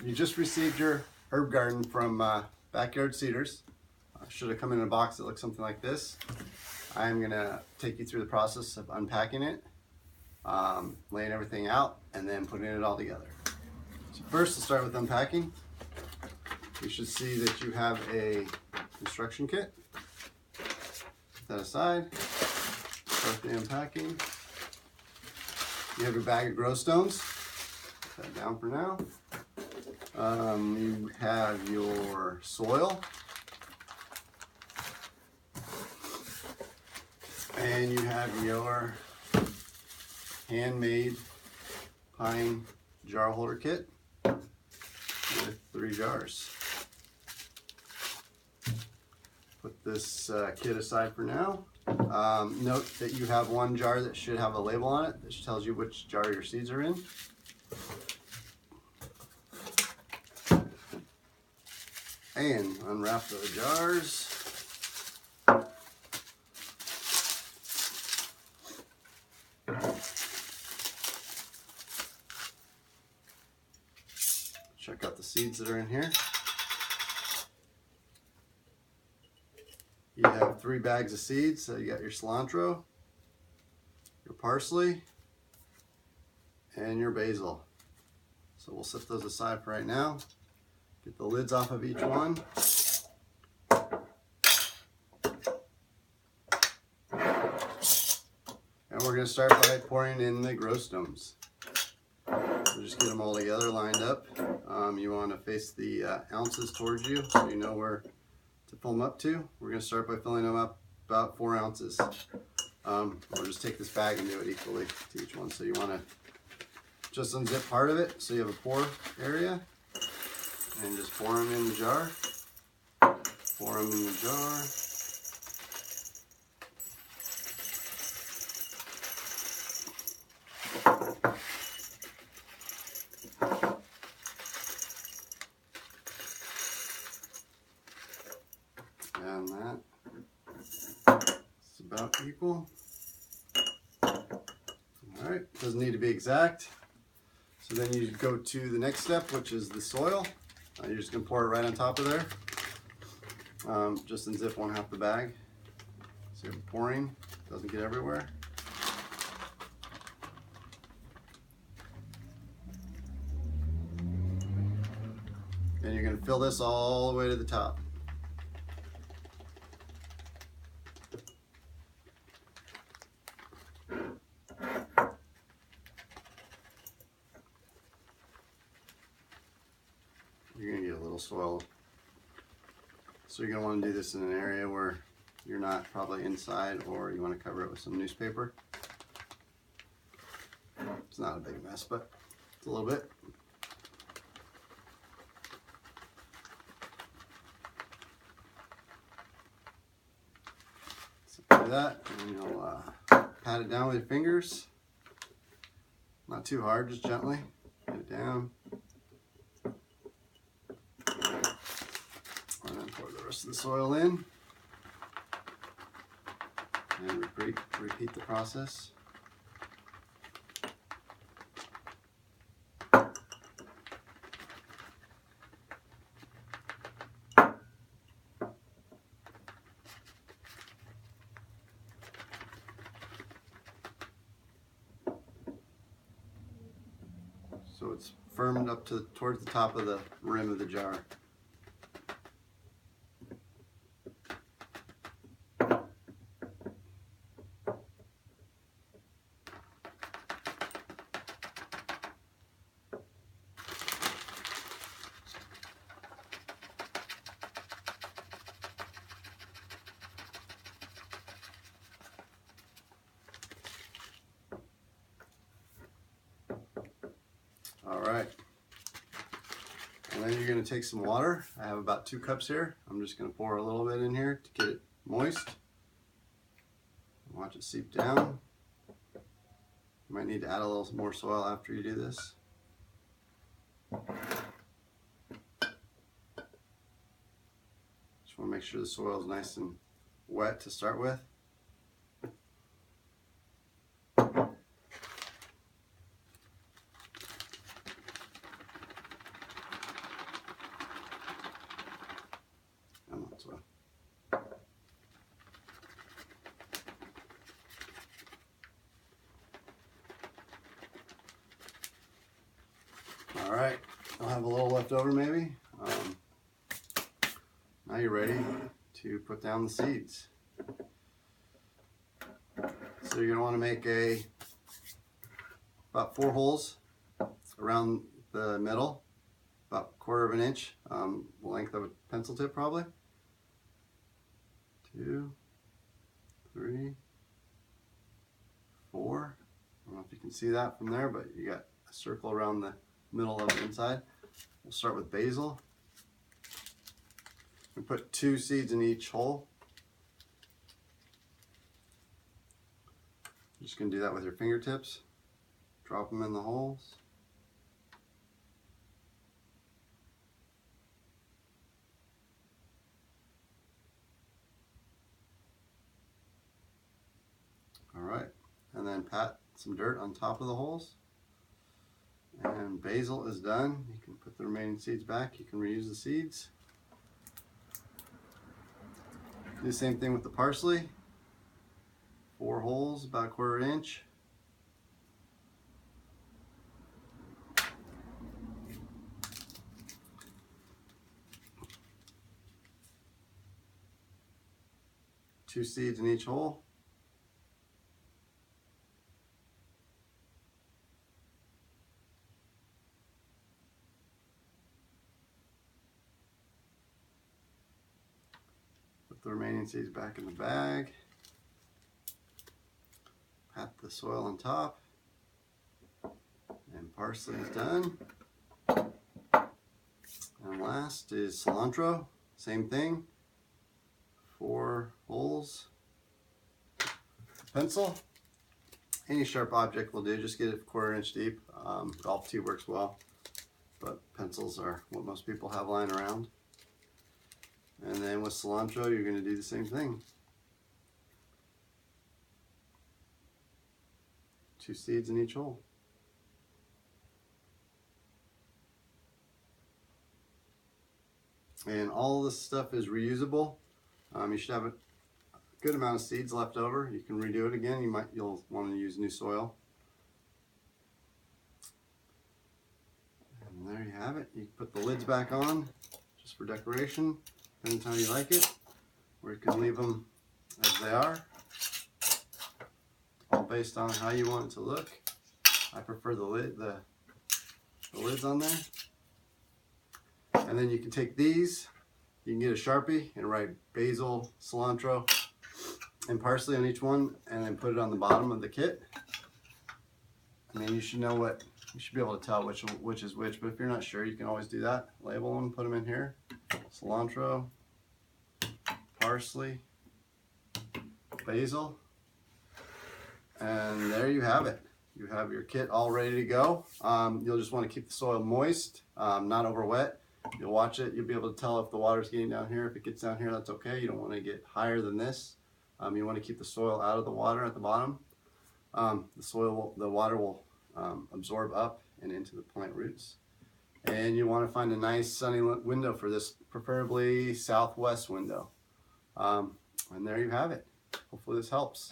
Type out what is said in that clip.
You just received your herb garden from Backyard Cedars. Should have come in a box that looks something like this. I'm going to take you through the process of unpacking it, laying everything out, and then putting it all together. So first, we'll start with unpacking. You should see that you have a construction kit. Put that aside. Start the unpacking. You have your bag of grow stones. Put that down for now. You have your soil. And you have your handmade pine jar holder kit with 3 jars. Put this kit aside for now. Note that you have 1 jar that should have a label on it that tells you which jar your seeds are in. And unwrap the jars. Check out the seeds that are in here. You have 3 bags of seeds. So you got your cilantro, your parsley, and your basil. So we'll set those aside for right now. Get the lids off of each one. And we're going to start by pouring in the grow stones. So just get them all together, lined up. You want to face the ounces towards you so you know where to fill them up to. We're going to start by filling them up about 4 ounces. Or just take this bag and do it equally to each one. So you want to just unzip part of it so you have a pour area. And just pour them in the jar. Pour them in the jar. And that's about equal. Alright, doesn't need to be exact. So then you go to the next step, which is the soil. You're just going to pour it right on top of there. Just unzip 1/2 the bag so you're pouring, doesn't get everywhere. And you're going to fill this all the way to the top. You're going to get a little soil. So you're going to want to do this in an area where you're not probably inside, or you want to cover it with some newspaper. It's not a big mess, but it's a little bit. So do that, and you'll pat it down with your fingers. Not too hard, just gently. Get it down. And then pour the rest of the soil in. And repeat the process. So it's firmed up towards the top of the rim of the jar. All right, and then you're going to take some water. I have about 2 cups here. I'm just going to pour a little bit in here to get it moist. Watch it seep down. You might need to add a little more soil after you do this. Just want to make sure the soil is nice and wet to start with. left over maybe. Now you're ready to put down the seeds. So you're going to want to make about 4 holes around the middle, about 1/4 of an inch, the length of a pencil tip probably. 2, 3, 4. I don't know if you can see that from there, but you got a circle around the middle of the inside. We'll start with basil. We put 2 seeds in each hole. You're just going to do that with your fingertips. Drop them in the holes. All right, and then pat some dirt on top of the holes. And basil is done. You can put the remaining seeds back. You can reuse the seeds. Do the same thing with the parsley. 4 holes, about 1/4 inch. Two seeds in each hole. Put the remaining seeds back in the bag. Pat the soil on top. And parsley is done. And last is cilantro. Same thing. 4 holes. Pencil. Any sharp object will do. Just get it 1/4 inch deep. Golf tee works well, but pencils are what most people have lying around. And then with cilantro, you're going to do the same thing. 2 seeds in each hole. And all this stuff is reusable. You should have a good amount of seeds left over. You can redo it again. You'll want to use new soil. And there you have it. You can put the lids back on just for decoration, depending on how you like it, or you can leave them as they are, all based on how you want it to look. I prefer the lids on there. And then you can take these, you can get a Sharpie and write basil, cilantro, and parsley on each one, and then put it on the bottom of the kit. And then you should know you should be able to tell which is which, but if you're not sure, you can always do that. Label them, put them in here. Cilantro, parsley, basil, and there you have it. You have your kit all ready to go. You'll just want to keep the soil moist, not over wet. You'll watch it, you'll be able to tell if the water's getting down here. If it gets down here, that's okay. You don't want to get higher than this. You want to keep the soil out of the water at the bottom. The water will absorb up and into the plant roots. And you want to find a nice sunny window for this, preferably southwest window. And there you have it. Hopefully this helps.